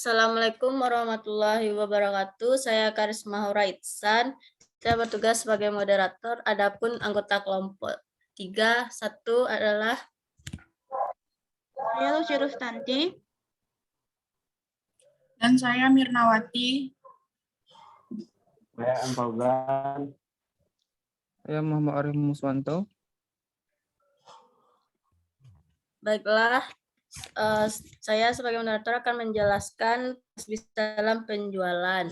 Assalamualaikum warahmatullahi wabarakatuh. Saya Karisma Hura Ihsan. Saya bertugas sebagai moderator. Adapun anggota kelompok 3, 1 adalah Saya Lucy Rustanti. Dan saya Mirnawati. Saya Empolgan. Saya Muhammad Arif Muswanto. baiklah. Saya sebagai moderator akan menjelaskan bisnis dalam penjualan.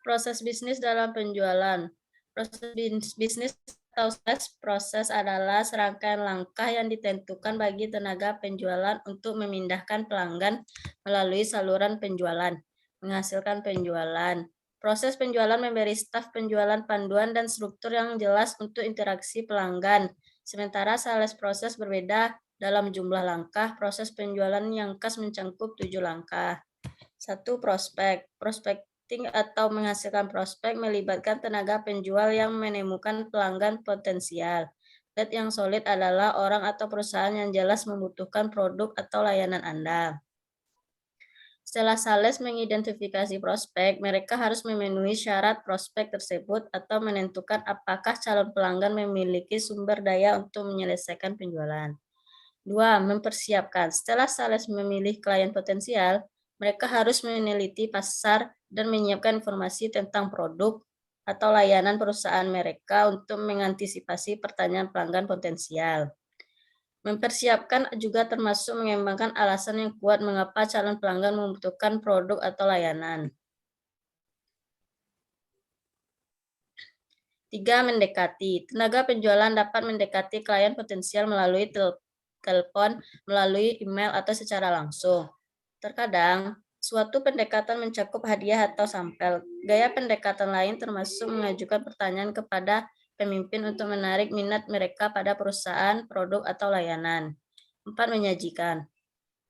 Proses bisnis dalam penjualan. Proses bisnis atau proses adalah serangkaian langkah yang ditentukan bagi tenaga penjualan untuk memindahkan pelanggan melalui saluran penjualan, menghasilkan penjualan. Proses penjualan memberi staf penjualan panduan dan struktur yang jelas untuk interaksi pelanggan. Sementara sales proses berbeda dalam jumlah langkah. Proses penjualan yang khas mencakup 7 langkah. 1. Prospek. Prospecting atau menghasilkan prospek melibatkan tenaga penjual yang menemukan pelanggan potensial. Lead yang solid adalah orang atau perusahaan yang jelas membutuhkan produk atau layanan Anda. Setelah sales mengidentifikasi prospek, mereka harus memenuhi syarat prospek tersebut atau menentukan apakah calon pelanggan memiliki sumber daya untuk menyelesaikan penjualan. 2. Mempersiapkan. Setelah sales memilih klien potensial, mereka harus meneliti pasar dan menyiapkan informasi tentang produk atau layanan perusahaan mereka untuk mengantisipasi pertanyaan pelanggan potensial. Mempersiapkan juga termasuk mengembangkan alasan yang kuat mengapa calon pelanggan membutuhkan produk atau layanan. 3. Mendekati. Tenaga penjualan dapat mendekati klien potensial melalui telepon, melalui email, atau secara langsung. Terkadang, suatu pendekatan mencakup hadiah atau sampel. Gaya pendekatan lain termasuk mengajukan pertanyaan kepada pemimpin untuk menarik minat mereka pada perusahaan, produk, atau layanan. 4. Menyajikan.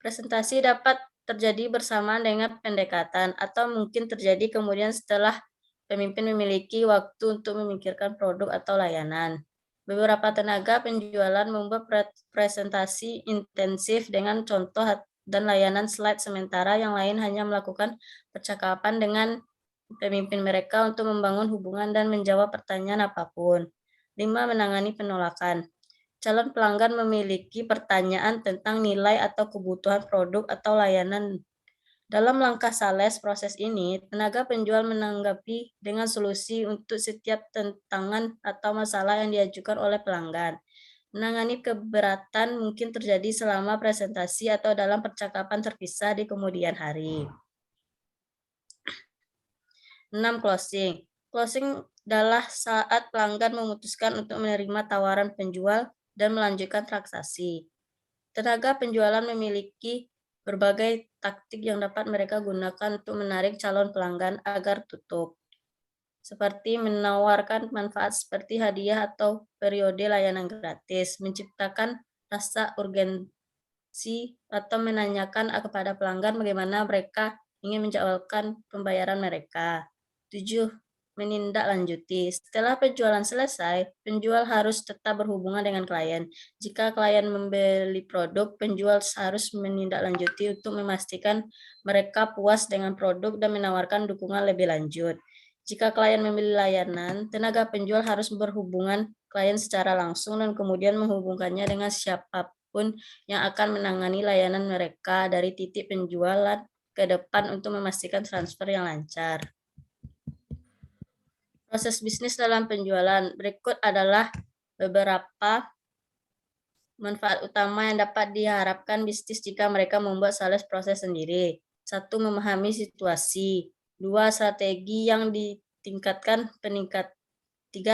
Presentasi dapat terjadi bersamaan dengan pendekatan atau mungkin terjadi kemudian setelah pemimpin memiliki waktu untuk memikirkan produk atau layanan. Beberapa tenaga penjualan membuat presentasi intensif dengan contoh dan layanan slide, sementara yang lain hanya melakukan percakapan dengan pemimpin mereka untuk membangun hubungan dan menjawab pertanyaan apapun. 5. Menangani penolakan. Calon pelanggan memiliki pertanyaan tentang nilai atau kebutuhan produk atau layanan. Dalam langkah sales proses ini, tenaga penjual menanggapi dengan solusi untuk setiap tantangan atau masalah yang diajukan oleh pelanggan. Menangani keberatan mungkin terjadi selama presentasi atau dalam percakapan terpisah di kemudian hari. 6. Closing. Closing adalah saat pelanggan memutuskan untuk menerima tawaran penjual dan melanjutkan transaksi. Tenaga penjualan memiliki berbagai taktik yang dapat mereka gunakan untuk menarik calon pelanggan agar tutup, seperti menawarkan manfaat seperti hadiah atau periode layanan gratis, menciptakan rasa urgensi, atau menanyakan kepada pelanggan bagaimana mereka ingin menjadwalkan pembayaran mereka. 7. Menindaklanjuti. Setelah penjualan selesai, penjual harus tetap berhubungan dengan klien. Jika klien membeli produk, penjual harus menindaklanjuti untuk memastikan mereka puas dengan produk dan menawarkan dukungan lebih lanjut. Jika klien membeli layanan, tenaga penjual harus berhubungan klien secara langsung dan kemudian menghubungkannya dengan siapapun yang akan menangani layanan mereka dari titik penjualan ke depan untuk memastikan transfer yang lancar. Proses bisnis dalam penjualan. Berikut adalah beberapa manfaat utama yang dapat diharapkan bisnis jika mereka membuat sales proses sendiri. 1. Memahami situasi. 2. Strategi yang ditingkatkan 3.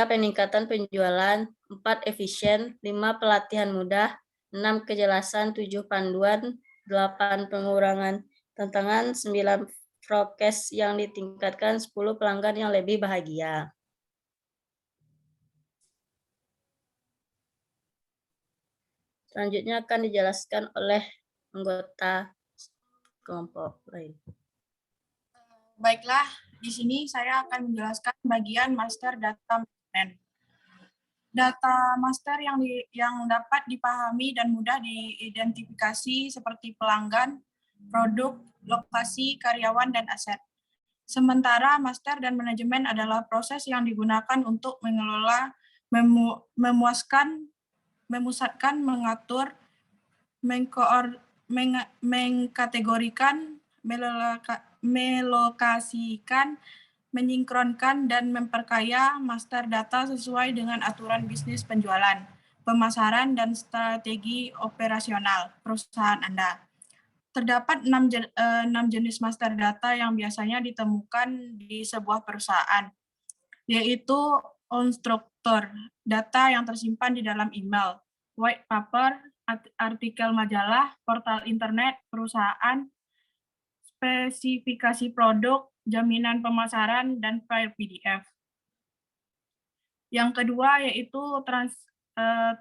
Peningkatan penjualan. 4. Efisien. 5. Pelatihan mudah. 6. Kejelasan. 7. Panduan. 8. Pengurangan tantangan. 9. Prokes yang ditingkatkan. 10. Pelanggan yang lebih bahagia. Selanjutnya akan dijelaskan oleh anggota kelompok lain. Baiklah, di sini saya akan menjelaskan bagian Master Data Management. Data master yang dapat dipahami dan mudah diidentifikasi seperti pelanggan, produk, lokasi, karyawan, dan aset. Sementara master dan manajemen adalah proses yang digunakan untuk mengelola, memusatkan, mengatur, mengkategorikan, melokasikan, menyinkronkan, dan memperkaya master data sesuai dengan aturan bisnis penjualan, pemasaran, dan strategi operasional perusahaan Anda. Terdapat 6 jenis master data yang biasanya ditemukan di sebuah perusahaan, yaitu unstructured, data yang tersimpan di dalam email, white paper, artikel majalah, portal internet, perusahaan, spesifikasi produk, jaminan pemasaran, dan file PDF. Yang kedua yaitu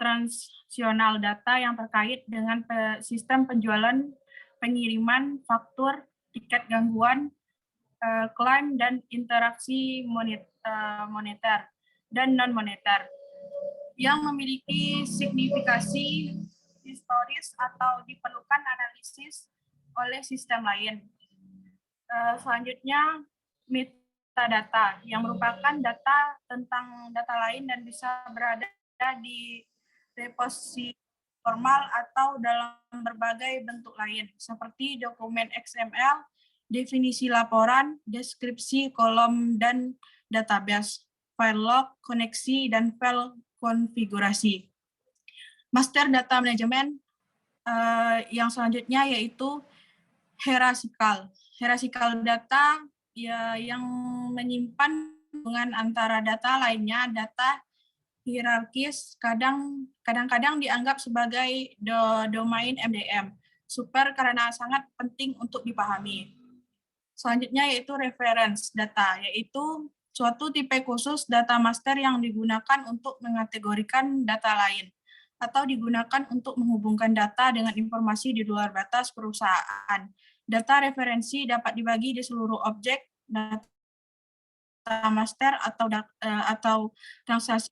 transaksional data yang terkait dengan sistem penjualan, pengiriman, faktur, tiket gangguan, klaim, dan interaksi moneter dan non-moneter yang memiliki signifikasi historis atau diperlukan analisis oleh sistem lain. Selanjutnya, metadata yang merupakan data tentang data lain dan bisa berada di repository formal atau dalam berbagai bentuk lain, seperti dokumen XML, definisi laporan, deskripsi kolom dan database, file log, koneksi, dan file konfigurasi. Master data manajemen yang selanjutnya yaitu hierarchical. Hierarchical data yang menyimpan hubungan antara data lainnya, data hierarkis kadang-kadang dianggap sebagai domain MDM, super karena sangat penting untuk dipahami. Selanjutnya yaitu reference data, yaitu suatu tipe khusus data master yang digunakan untuk mengategorikan data lain atau digunakan untuk menghubungkan data dengan informasi di luar batas perusahaan. Data referensi dapat dibagi di seluruh objek data master atau transaksi.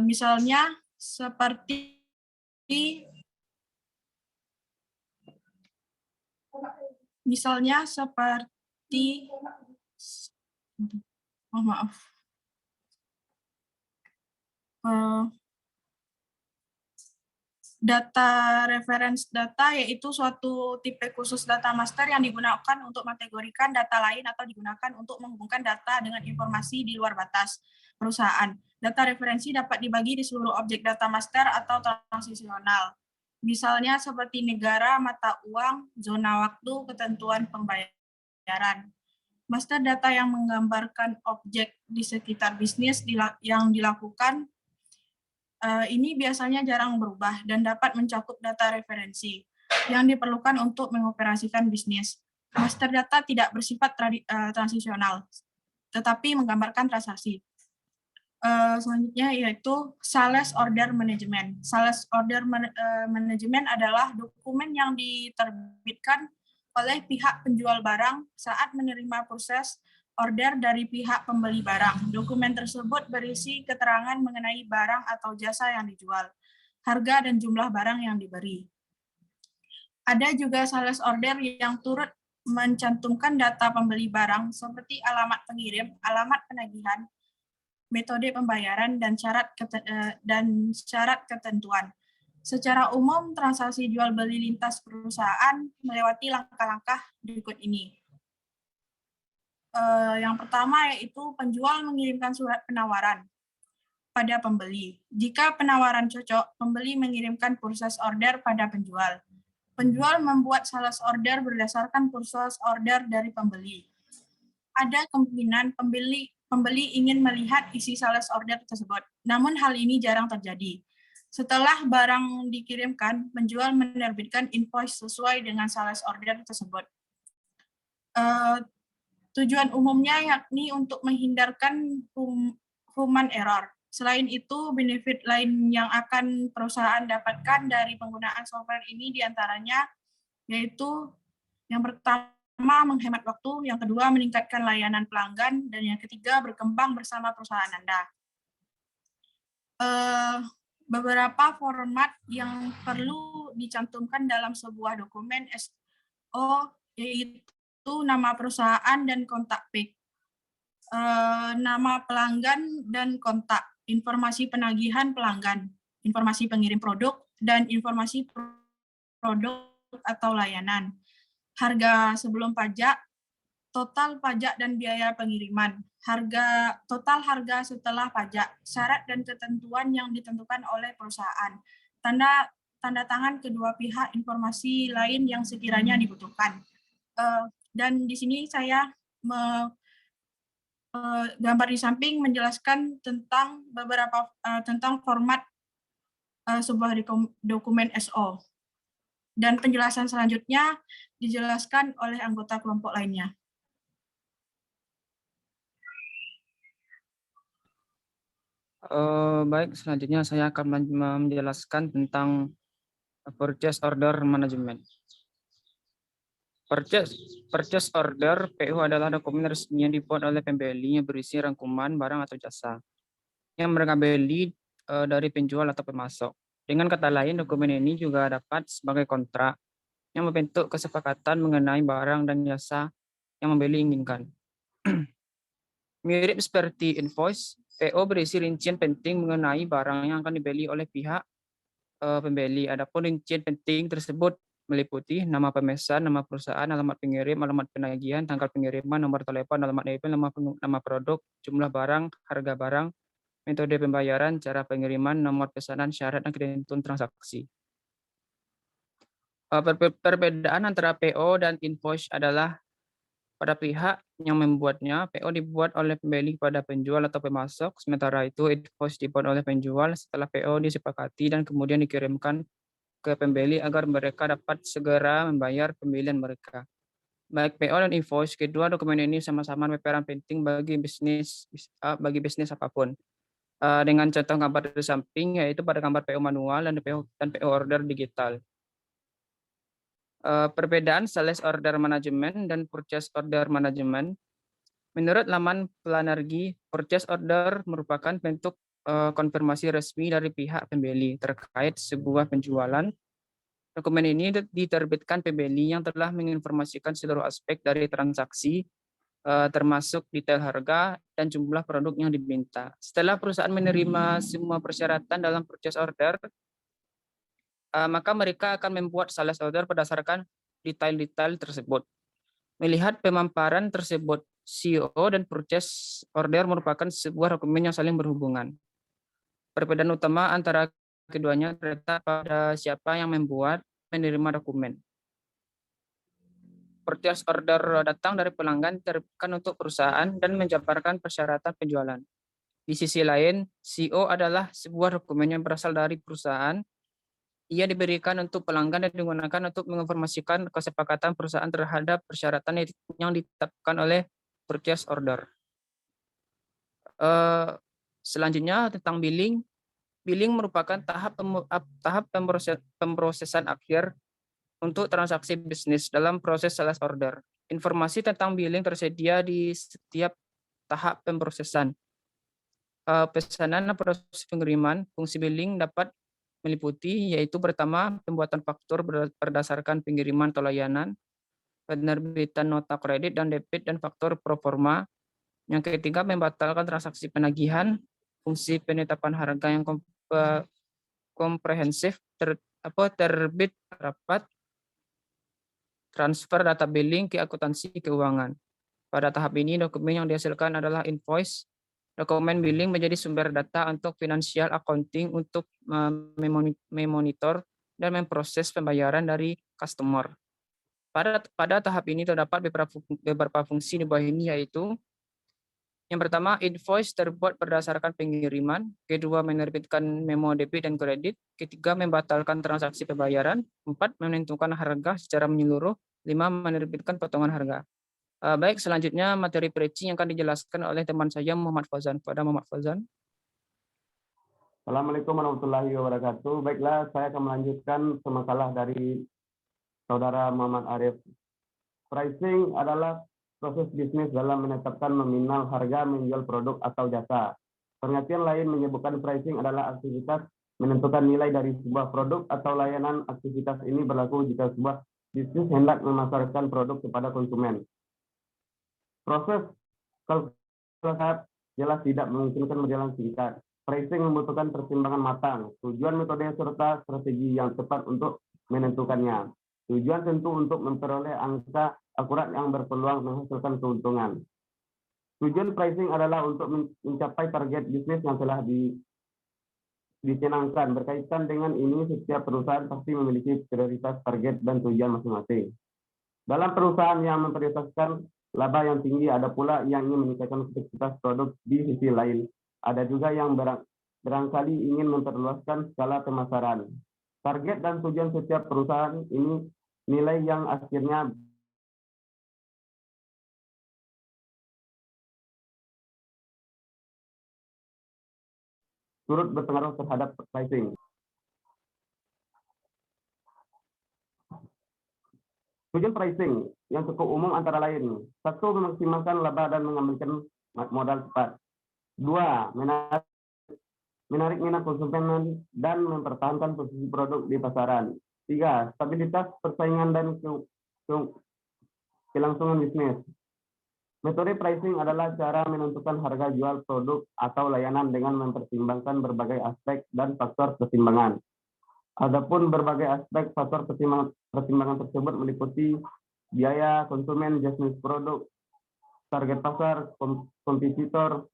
Misalnya seperti data reference data, yaitu suatu tipe khusus data master yang digunakan untuk mengategorikan data lain atau digunakan untuk menghubungkan data dengan informasi di luar batas perusahaan. Data referensi dapat dibagi di seluruh objek data master atau transisional. Misalnya seperti negara, mata uang, zona waktu, ketentuan pembayaran. Master data yang menggambarkan objek di sekitar bisnis yang dilakukan ini biasanya jarang berubah dan dapat mencakup data referensi yang diperlukan untuk mengoperasikan bisnis. Master data tidak bersifat transisional, tetapi menggambarkan transaksi. Selanjutnya yaitu sales order management. Sales order management adalah dokumen yang diterbitkan oleh pihak penjual barang saat menerima proses order dari pihak pembeli barang. Dokumen tersebut berisi keterangan mengenai barang atau jasa yang dijual, harga dan jumlah barang yang diberi. Ada juga sales order yang turut mencantumkan data pembeli barang seperti alamat pengirim, alamat penagihan, metode pembayaran, dan syarat ketentuan. Secara umum, transaksi jual beli lintas perusahaan melewati langkah-langkah berikut ini. Yang pertama yaitu penjual mengirimkan surat penawaran pada pembeli. Jika penawaran cocok, pembeli mengirimkan purchase order pada penjual. Penjual membuat sales order berdasarkan purchase order dari pembeli. Ada kemungkinan pembeli ingin melihat isi sales order tersebut, namun hal ini jarang terjadi. Setelah barang dikirimkan, penjual menerbitkan invoice sesuai dengan sales order tersebut. Tujuan umumnya yakni untuk menghindarkan human error. Selain itu, benefit lain yang akan perusahaan dapatkan dari penggunaan software ini diantaranya yaitu yang pertama menghemat waktu, yang kedua meningkatkan layanan pelanggan, dan yang ketiga berkembang bersama perusahaan Anda. beberapa format yang perlu dicantumkan dalam sebuah dokumen SO, yaitu nama perusahaan dan kontak PIK, nama pelanggan dan kontak, informasi penagihan pelanggan, informasi pengirim produk, dan informasi produk atau layanan, harga sebelum pajak, total pajak dan biaya pengiriman, total harga setelah pajak, syarat dan ketentuan yang ditentukan oleh perusahaan, tanda tangan kedua pihak, informasi lain yang sekiranya dibutuhkan. Dan di sini saya gambar di samping menjelaskan tentang tentang format sebuah dokumen SO. Dan penjelasan selanjutnya dijelaskan oleh anggota kelompok lainnya. Baik, selanjutnya saya akan menjelaskan tentang purchase order management. Purchase order PO adalah dokumen resmi yang dibuat oleh pembeli yang berisi rangkuman barang atau jasa yang mereka beli dari penjual atau pemasok. Dengan kata lain, dokumen ini juga dapat sebagai kontrak yang membentuk kesepakatan mengenai barang dan jasa yang membeli inginkan. Mirip seperti invoice, PO berisi rincian penting mengenai barang yang akan dibeli oleh pihak pembeli. Adapun rincian penting tersebut meliputi nama pemesan, nama perusahaan, alamat pengirim, alamat penagihan, tanggal pengiriman, nomor telepon, alamat email, nama produk, jumlah barang, harga barang, metode pembayaran, cara pengiriman, nomor pesanan, syarat, dan ketentuan transaksi. Perbedaan antara PO dan invoice adalah pada pihak yang membuatnya, PO dibuat oleh pembeli pada penjual atau pemasok, sementara itu invoice dibuat oleh penjual setelah PO disepakati dan kemudian dikirimkan ke pembeli agar mereka dapat segera membayar pembelian mereka. Baik PO dan invoice, kedua dokumen ini sama-sama berperan penting bagi bisnis apapun. Dengan contoh gambar di samping, yaitu pada gambar PO manual dan PO order digital. Perbedaan sales order management dan purchase order management. Menurut laman Planergi, purchase order merupakan bentuk konfirmasi resmi dari pihak pembeli terkait sebuah penjualan. Dokumen ini diterbitkan pembeli yang telah menginformasikan seluruh aspek dari transaksi, termasuk detail harga dan jumlah produk yang diminta. Setelah perusahaan menerima semua persyaratan dalam purchase order, maka mereka akan membuat sales order berdasarkan detail-detail tersebut. Melihat pemaparan tersebut, CO dan purchase order merupakan sebuah dokumen yang saling berhubungan. Perbedaan utama antara keduanya terletak pada siapa yang menerima dokumen. Purchase order datang dari pelanggan diterbitkan untuk perusahaan dan menjabarkan persyaratan penjualan. Di sisi lain, CO adalah sebuah dokumen yang berasal dari perusahaan. Ia diberikan untuk pelanggan dan digunakan untuk menginformasikan kesepakatan perusahaan terhadap persyaratan yang ditetapkan oleh purchase order. Selanjutnya tentang billing. Billing merupakan tahap pemrosesan akhir untuk transaksi bisnis dalam proses sales order. Informasi tentang billing tersedia di setiap tahap pemrosesan. Pesanan dan proses pengiriman, fungsi billing dapat meliputi, yaitu pertama, pembuatan faktur berdasarkan pengiriman atau layanan, penerbitan nota kredit dan debit dan faktur pro forma. Yang ketiga, membatalkan transaksi penagihan, fungsi penetapan harga yang komprehensif, terbit rapat, transfer data billing ke akuntansi keuangan. Pada tahap ini, dokumen yang dihasilkan adalah invoice. Dokumen billing menjadi sumber data untuk financial accounting untuk memonitor dan memproses pembayaran dari customer. Pada tahap ini terdapat beberapa fungsi di bawah ini, yaitu yang pertama, invoice terbuat berdasarkan pengiriman. Kedua, menerbitkan memo debit dan kredit. Ketiga, membatalkan transaksi pembayaran. 4, menentukan harga secara menyeluruh. 5, menerbitkan potongan harga. Baik, selanjutnya materi preaching yang akan dijelaskan oleh teman saya Muhammad Fauzan. Pada Muhammad Fauzan. Assalamualaikum warahmatullahi wabarakatuh. Baiklah, saya akan melanjutkan semakalah dari saudara Muhammad Arif. Pricing adalah proses bisnis dalam menetapkan nominal harga menjual produk atau jasa. Pengertian lain menyebutkan pricing adalah aktivitas menentukan nilai dari sebuah produk atau layanan. Aktivitas ini berlaku jika sebuah bisnis hendak memasarkan produk kepada konsumen. Proses kalkulasi jelas tidak memungkinkan berjalan singkat. Pricing membutuhkan pertimbangan matang, tujuan, metode, serta strategi yang tepat untuk menentukannya. Tujuan tentu untuk memperoleh angka akurat yang berpeluang menghasilkan keuntungan. Tujuan pricing adalah untuk mencapai target bisnis yang telah dicanangkan. Berkaitan dengan ini, setiap perusahaan pasti memiliki prioritas, target, dan tujuan masing-masing. Dalam perusahaan yang memprioritaskan laba yang tinggi, ada pula yang ingin meningkatkan efektivitas produk. Di sisi lain, ada juga yang barangkali ingin memperluaskan skala pemasaran. Target dan tujuan setiap perusahaan ini nilai yang akhirnya turut berpengaruh terhadap pricing. Tujuan pricing yang cukup umum antara lain: 1. Memaksimalkan laba dan mengambilkan modal cepat. 2. Menarik minat konsumen dan mempertahankan posisi produk di pasaran. 3. Stabilitas persaingan dan kelangsungan bisnis. Metode pricing adalah cara menentukan harga jual produk atau layanan dengan mempertimbangkan berbagai aspek dan faktor pertimbangan. Adapun berbagai aspek faktor pertimbangan tersebut meliputi biaya konsumen, jenis produk, target pasar, kompetitor,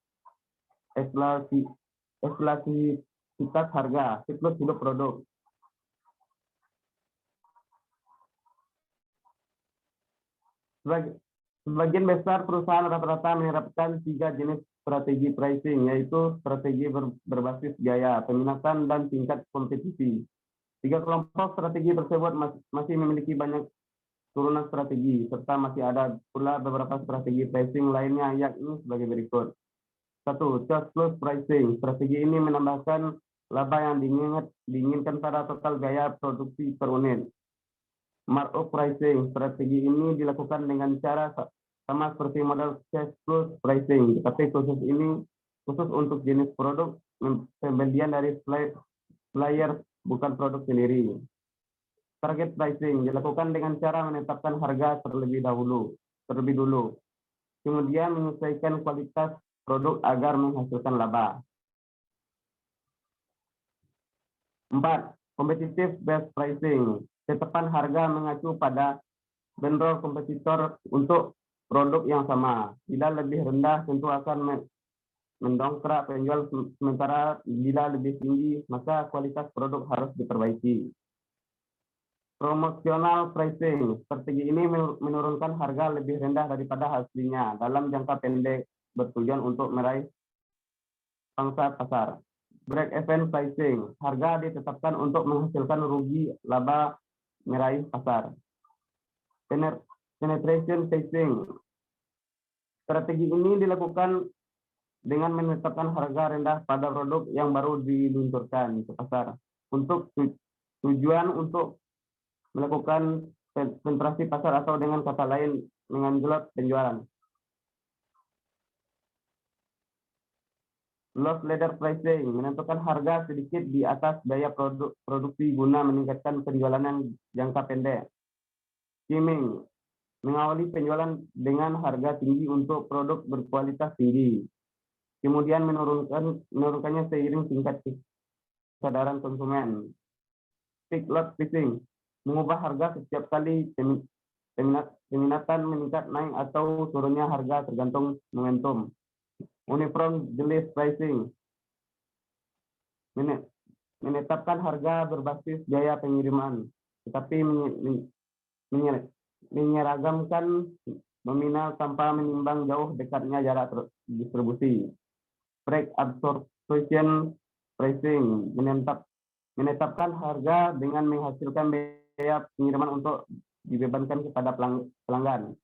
elastisitas harga, siklus hidup produk. Sebagian besar perusahaan rata-rata menerapkan 3 jenis strategi pricing, yaitu strategi berbasis biaya, peminatan, dan tingkat kompetisi. 3 kelompok strategi tersebut masih memiliki banyak turunan strategi, serta masih ada pula beberapa strategi pricing lainnya, yakni sebagai berikut. 1. Cost plus pricing. Strategi ini menambahkan laba yang diinginkan pada total biaya produksi per unit. Markup pricing. Strategi ini dilakukan dengan cara sama seperti model cash plus pricing, tetapi khusus untuk jenis produk pembelian dari supplier, bukan produk sendiri. Target pricing dilakukan dengan cara menetapkan harga terlebih dulu, kemudian menyesuaikan kualitas produk agar menghasilkan laba. 4. Competitive based pricing. Tetapan harga mengacu pada vendor kompetitor untuk produk yang sama. Bila lebih rendah tentu akan mendongkrak penjual, sementara bila lebih tinggi maka kualitas produk harus diperbaiki. Promotional pricing. Strategi ini menurunkan harga lebih rendah daripada aslinya dalam jangka pendek, bertujuan untuk meraih pangsa pasar. Break-even pricing. Harga ditetapkan untuk menghasilkan rugi laba meraih pasar. Penetration pricing. Strategi ini dilakukan dengan menetapkan harga rendah pada produk yang baru diluncurkan ke pasar. Untuk tujuan untuk melakukan penetrasi pasar atau dengan kata lain mengenjot penjualan. Loss leader pricing. Menentukan harga sedikit di atas biaya produksi guna meningkatkan penjualan yang jangka pendek. Skimming. Mengawali penjualan dengan harga tinggi untuk produk berkualitas tinggi, kemudian menurunkannya seiring tingkat kesadaran konsumen. Peak lot pricing. Mengubah harga setiap kali peminatan meningkat, naik atau turunnya harga tergantung momentum. Uniform list pricing. Menetapkan harga berbasis biaya pengiriman, tetapi menyeragamkan nominal tanpa menimbang jauh dekatnya jarak distribusi. Break absorption pricing. Menetapkan harga dengan menghasilkan biaya pengiriman untuk dibebankan kepada pelanggan.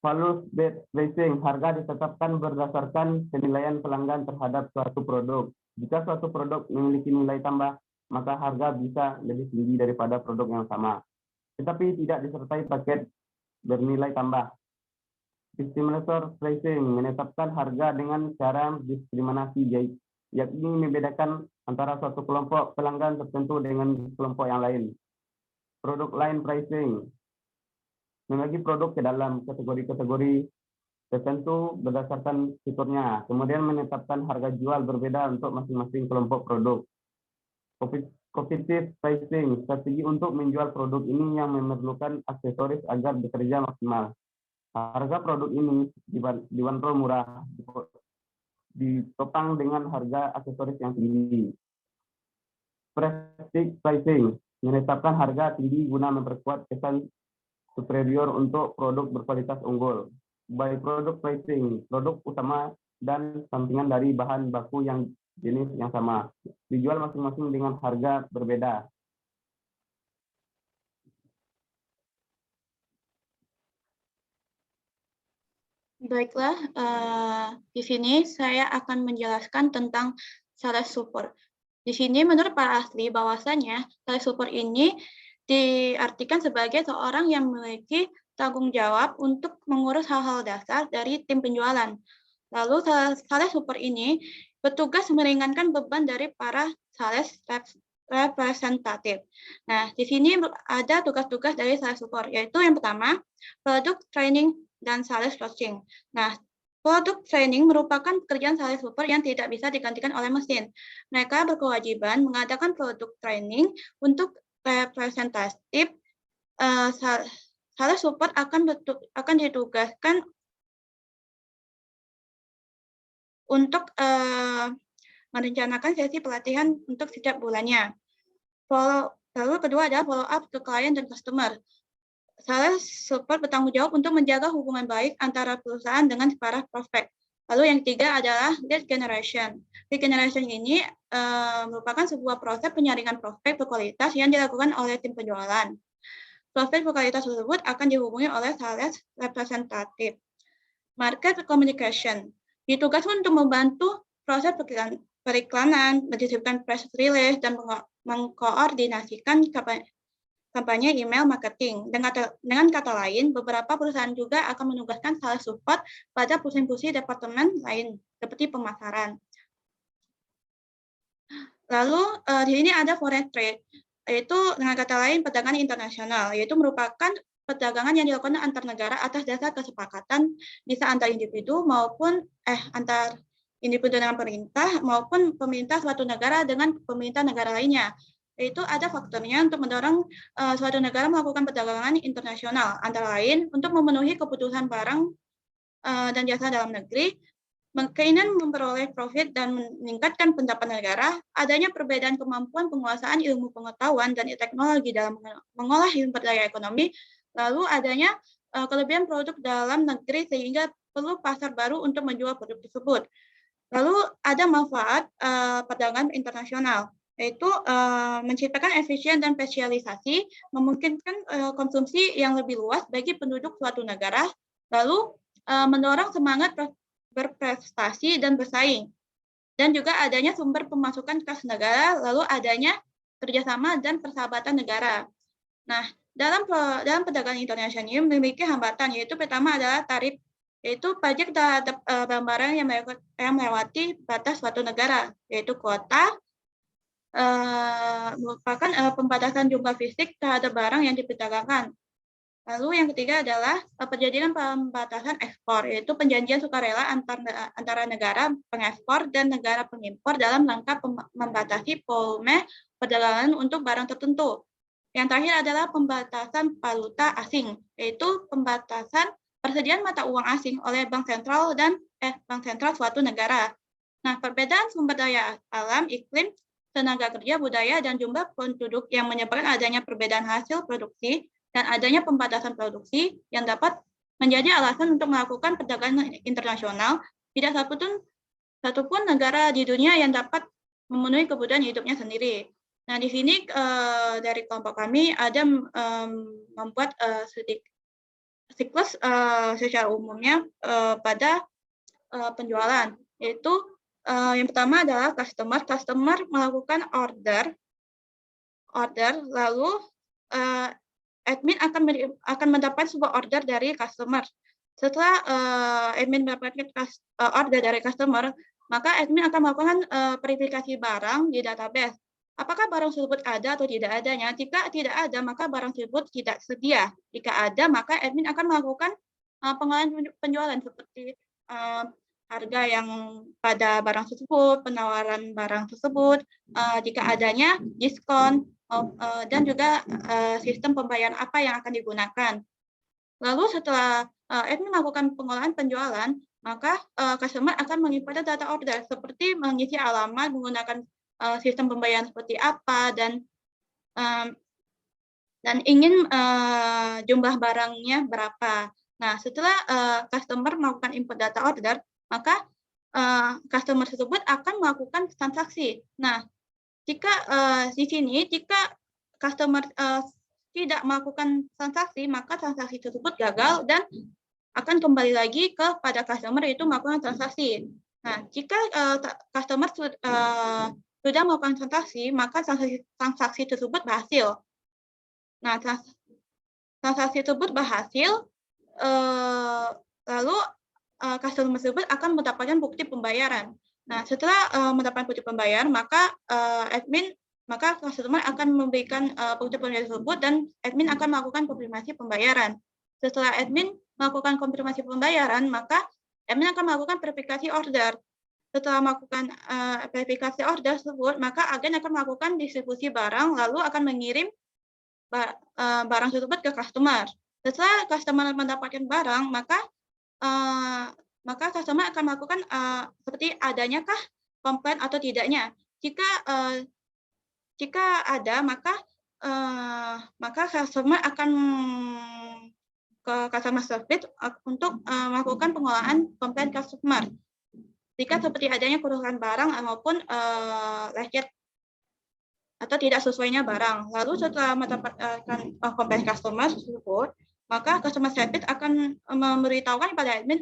Value based pricing. Harga ditetapkan berdasarkan penilaian pelanggan terhadap suatu produk. Jika suatu produk memiliki nilai tambah, maka harga bisa lebih tinggi daripada produk yang sama, tetapi tidak disertai paket bernilai tambah. Discriminator pricing menetapkan harga dengan cara diskriminasi, yakni membedakan antara suatu kelompok pelanggan tertentu dengan kelompok yang lain. Product line pricing membagi produk ke dalam kategori-kategori tertentu berdasarkan fiturnya, kemudian menetapkan harga jual berbeda untuk masing-masing kelompok produk. Competitive pricing, strategi untuk menjual produk ini yang memerlukan aksesoris agar bekerja maksimal. Harga produk ini dibanderol murah, ditopang dengan harga aksesoris yang tinggi. Prestige pricing, menetapkan harga tinggi guna memperkuat kesan superior untuk produk berkualitas unggul. By product pricing, produk utama dan sampingan dari bahan baku yang jenis yang sama, dijual masing-masing dengan harga berbeda. Baiklah, di sini saya akan menjelaskan tentang sales support. Di sini menurut para ahli bahwasanya sales support ini diartikan sebagai seorang yang memiliki tanggung jawab untuk mengurus hal-hal dasar dari tim penjualan. Lalu sales support ini bertugas meringankan beban dari para sales representatif. Nah, di sini ada tugas-tugas dari sales support, yaitu yang pertama, product training dan sales coaching. Nah, product training merupakan pekerjaan sales support yang tidak bisa digantikan oleh mesin. Mereka berkewajiban mengadakan product training untuk representatif. Sales support akan ditugaskan untuk merencanakan sesi pelatihan untuk setiap bulannya. Lalu kedua adalah follow up ke klien dan customer. Sales support bertanggung jawab untuk menjaga hubungan baik antara perusahaan dengan para prospek. Lalu yang ketiga adalah lead generation. Lead generation ini merupakan sebuah proses penyaringan prospek berkualitas yang dilakukan oleh tim penjualan. Prospek berkualitas tersebut akan dihubungi oleh sales representatif. Market communication ditugaskan untuk membantu proses periklanan, mendistribusikan press release, dan mengkoordinasikan kampanye email marketing. Dengan kata lain, beberapa perusahaan juga akan menugaskan sales support pada fungsi-fungsi departemen lain, seperti pemasaran. Lalu, di sini ada foreign trade, yaitu dengan kata lain perdagangan internasional, yaitu merupakan perdagangan yang dilakukan antar negara atas dasar kesepakatan, bisa antar individu maupun antar individu dengan pemerintah maupun pemerintah suatu negara dengan pemerintah negara lainnya. Itu ada faktornya untuk mendorong suatu negara melakukan perdagangan internasional, antara lain untuk memenuhi kebutuhan barang dan jasa dalam negeri, keinginan memperoleh profit dan meningkatkan pendapatan negara, adanya perbedaan kemampuan penguasaan ilmu pengetahuan dan teknologi dalam mengolah sumber daya ekonomi, lalu adanya kelebihan produk dalam negeri sehingga perlu pasar baru untuk menjual produk tersebut. Lalu ada manfaat perdagangan internasional, yaitu menciptakan efisien dan spesialisasi, memungkinkan konsumsi yang lebih luas bagi penduduk suatu negara, lalu mendorong semangat berprestasi dan bersaing, dan juga adanya sumber pemasukan kas negara, lalu adanya kerjasama dan persahabatan negara. Nah, dalam perdagangan internasional ini memiliki hambatan, yaitu pertama adalah tarif, yaitu pajak terhadap barang-barang yang melewati batas suatu negara, yaitu kuota, merupakan pembatasan jumlah fisik terhadap barang yang diperdagangkan. Lalu yang ketiga adalah perjanjian pembatasan ekspor, yaitu perjanjian sukarela antara negara pengekspor dan negara pengimpor dalam rangka membatasi volume perdagangan untuk barang tertentu. Yang terakhir adalah pembatasan valuta asing, yaitu pembatasan persediaan mata uang asing oleh bank sentral suatu negara. Nah, perbedaan sumber daya alam, iklim, tenaga kerja, budaya, dan jumlah penduduk yang menyebabkan adanya perbedaan hasil produksi dan adanya pembatasan produksi yang dapat menjadi alasan untuk melakukan perdagangan internasional. Tidak satupun negara di dunia yang dapat memenuhi kebutuhan hidupnya sendiri. Nah, di sini dari kelompok kami ada membuat siklus secara umumnya pada penjualan, yaitu yang pertama adalah customer melakukan order, lalu admin akan mendapat sebuah order dari customer. Setelah admin mendapatkan order dari customer, maka admin akan melakukan verifikasi barang di database. Apakah barang tersebut ada atau tidak adanya? Jika tidak ada, maka barang tersebut tidak sedia. Jika ada, maka admin akan melakukan pengolahan penjualan seperti harga yang pada barang tersebut, penawaran barang tersebut, jika adanya diskon, dan juga sistem pembayaran apa yang akan digunakan. Lalu setelah admin melakukan pengolahan penjualan, maka customer akan menginput data order seperti mengisi alamat, menggunakan sistem pembayaran seperti apa, dan ingin jumlah barangnya berapa. Nah, setelah customer melakukan input data order, maka customer tersebut akan melakukan transaksi. Nah, jika di sini jika customer tidak melakukan transaksi, maka transaksi tersebut gagal dan akan kembali lagi kepada customer yaitu melakukan transaksi. Nah, jika customer sudah melakukan transaksi, maka transaksi tersebut berhasil. Nah, transaksi tersebut berhasil, lalu customer tersebut akan mendapatkan bukti pembayaran. Nah, setelah mendapatkan bukti pembayaran, maka customer akan memberikan bukti pembayaran tersebut dan admin akan melakukan konfirmasi pembayaran. Setelah admin melakukan konfirmasi pembayaran, maka admin akan melakukan verifikasi order. Setelah melakukan verifikasi order tersebut, maka agen akan melakukan distribusi barang, lalu akan mengirim barang tersebut ke customer. Setelah customer mendapatkan barang, maka customer akan melakukan seperti adanyakah komplain atau tidaknya. Jika ada, maka customer akan ke customer service untuk melakukan pengolahan komplain customer. Jika seperti adanya kerusakan barang maupun lecet atau tidak sesuainya barang. Lalu setelah mendapatkan komplain customer tersebut, maka customer service akan memberitahukan pada admin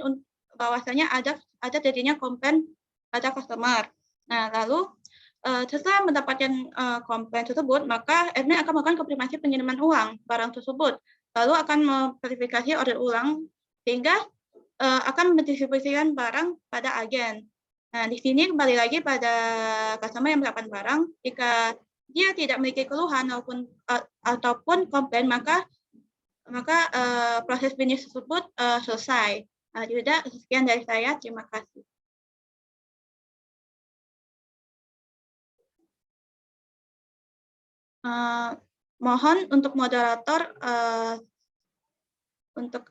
bahwasanya ada terjadinya komplain pada customer. Nah, lalu setelah mendapatkan komplain tersebut, maka admin akan melakukan konfirmasi pengiriman uang barang tersebut. Lalu akan memverifikasi order ulang sehingga akan mendistribusikan barang pada agen. Nah, di sini kembali lagi pada customer yang mendapatkan barang, jika dia tidak memiliki keluhan ataupun komplain, maka proses bisnis tersebut selesai. Yuda, sekian dari saya. Terima kasih. Mohon untuk moderator untuk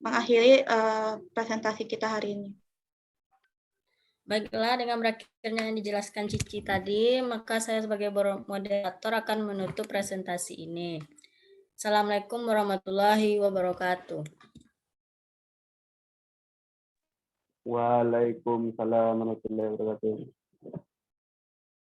mengakhiri presentasi kita hari ini. Baiklah, dengan berakhirnya yang dijelaskan Cici tadi, maka saya sebagai moderator akan menutup presentasi ini. Assalamualaikum warahmatullahi wabarakatuh. Waalaikumsalam warahmatullahi wabarakatuh.